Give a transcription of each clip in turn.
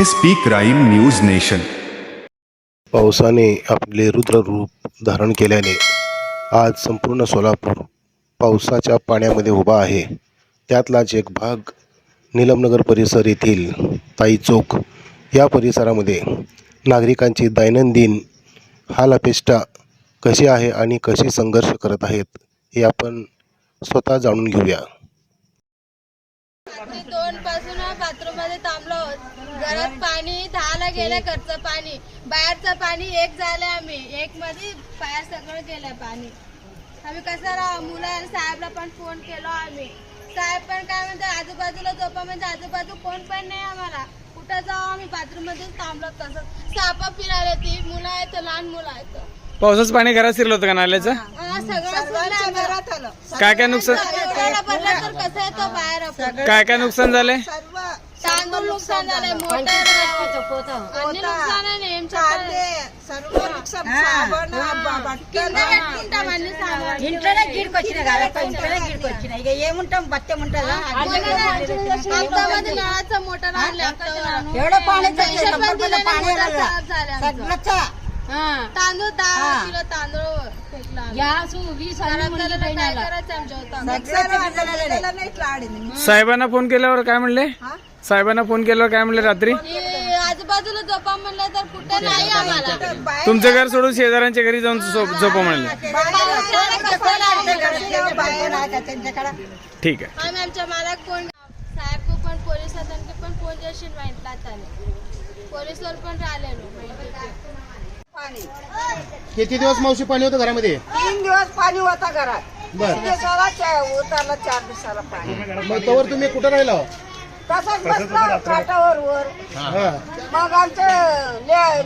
SP crime news nation. पावसाने आपले रुद्र रूप धारण केल्याने आज संपूर्ण सोलापूर पावसाच्या पाण्यामध्ये उभा आहे. त्यातलाच एक भाग नीलमनगर परिसर येथील ताई चौक या परिसरामध्ये नागरिकांची दैनंदिन हालअपेष्टा कशी आहे आणि कशी संघर्ष करत आहेत हे आपण स्वतः जाणून घेऊया. 2 पासून बाथरूम मध्ये थांबलो. घरात पाणी 10 ला गेलं, घरचं पाणी, बाहेरचं पाणी 1 झालं. आम्ही 1 मध्ये बाहेर सगळं गेलं पाणी. आम्ही कसं राहा, मुलं साहेबला पण फोन केलो आम्ही. साहेब पण काय म्हणते, आजूबाजूला झोपा म्हणजे आजूबाजू कोण पण नाही. आम्हाला कुठं जाऊ, आम्ही बाथरूम मध्ये थांबलो. तसंच सापा फिरायला ती मुलं आहेत, लहान मुलं आहेत. पावसाचं पाणी घरात शिरलं होतं का नाल्याचं? सगळं घरात आलं. काय नुकसान भरलं तर कसं येतो बाहेर आपण. काय नुकसान झालंय? तांदूळ नुकसान झालंय, मोटर आणि नुकसान आहे नेमचं सर्व नुकसान. సాబన్ కిందపెట్టుకుంటామని సామాన్ ఇంట్లోనే గీడుకొచ్చిన కదా, ఇంట్లోనే గీడుకొచ్చిన. ఇక ఏముంటాం, బత్యం ఉంటుందా? అంతమంది నळाचं मोटर आणलं. एवढं पाणी सगळंच तांदूळ 10 किलो तांदूळ फेकला. गॅस 20 काय करायचं आमच्या होता. नाही इట్లా ఆడింది. साहेबांना फोन केल्यावर काय म्हणले? साहेबांना फोन केल्यावर काय म्हणले रात्री? आजूबाजूला झोपा म्हणलं तर कुठे नाही आम्हाला. तुमचं घर सोडून शेजाऱ्यांच्या घरी जाऊन झोपा म्हणले. ठीक आहे. आम्ही आमच्या मालक कोण साहेब को पण पोलिसांनी पण फोन स्टेशन माहितला त्याने. पोलिसवर पण राहिलेलो. किती दिवस मावशी पाणी होतं घरामध्ये? 3 दिवस पाणी होता घरात. बरं. दिवसाला उतरला, 4 दिवसाला पाणी. मग तोवर तुम्ही कुठं राहिला? तसंच बसलो काठावर वर. मग आमच्या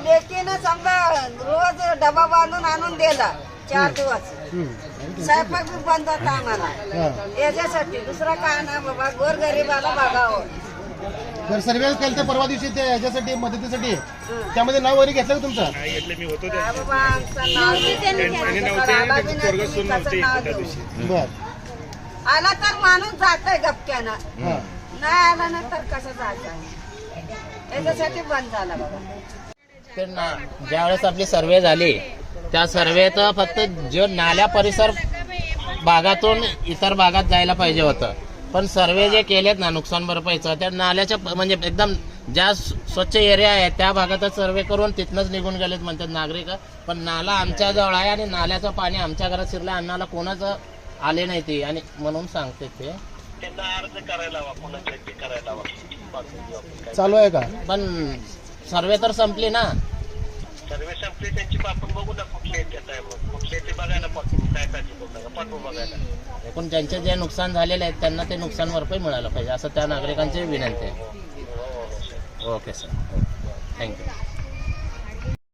लेकीनं समजा रोज डबा बांधून आणून दिला 4 दिवस. स्वयंपाक बी बंद होता आम्हाला याच्यासाठी. दुसरा काय ना बाबा, गोरगरीबाला बघावं. जर सर्वे केलं तर परवा दिवशी ते याच्यासाठी मदतीसाठी त्यामध्ये नाव वगैरे घेतलं का तुमचं? काय बाबा, आमचं नाव बी त्यांनी घेतलं. आला बी नाही, कसं नाव देऊ? बर. आला तर माणूस जातोय गपक्यानं, नाही आला ना तर कसं जायचं. याच्यासाठी बंद झाला बाबा. ज्यावेळेस आपली सर्वे झाली त्या सर्वेत फक्त जो नाल्या परिसर भागातून इतर भागात जायला पाहिजे होतं, पण सर्वे जे केलेत ना नुकसान भरपाईचं, त्या नाल्याच्या म्हणजे एकदम ज्या स्वच्छ एरिया आहे त्या भागातच सर्वे करून तिथनंच निघून गेलेत म्हणतात नागरिक. पण नाला आमच्या जवळ आहे आणि नाल्याचं पाणी आमच्या घरात शिरलं, अन्नाला कोणाचं आले नाही ते, आणि म्हणून सांगते ते चालू आहे का? पण सर्वे तर संपली ना. सर्वे संपली त्यांची. आपण बघू ना कुठले ते बघायला पाठवू बघायला. एकूण ज्यांचे जे नुकसान झालेले आहेत त्यांना ते नुकसान भरपाई मिळायला पाहिजे असं त्या नागरिकांची विनंती आहे. Okay sir, thank you.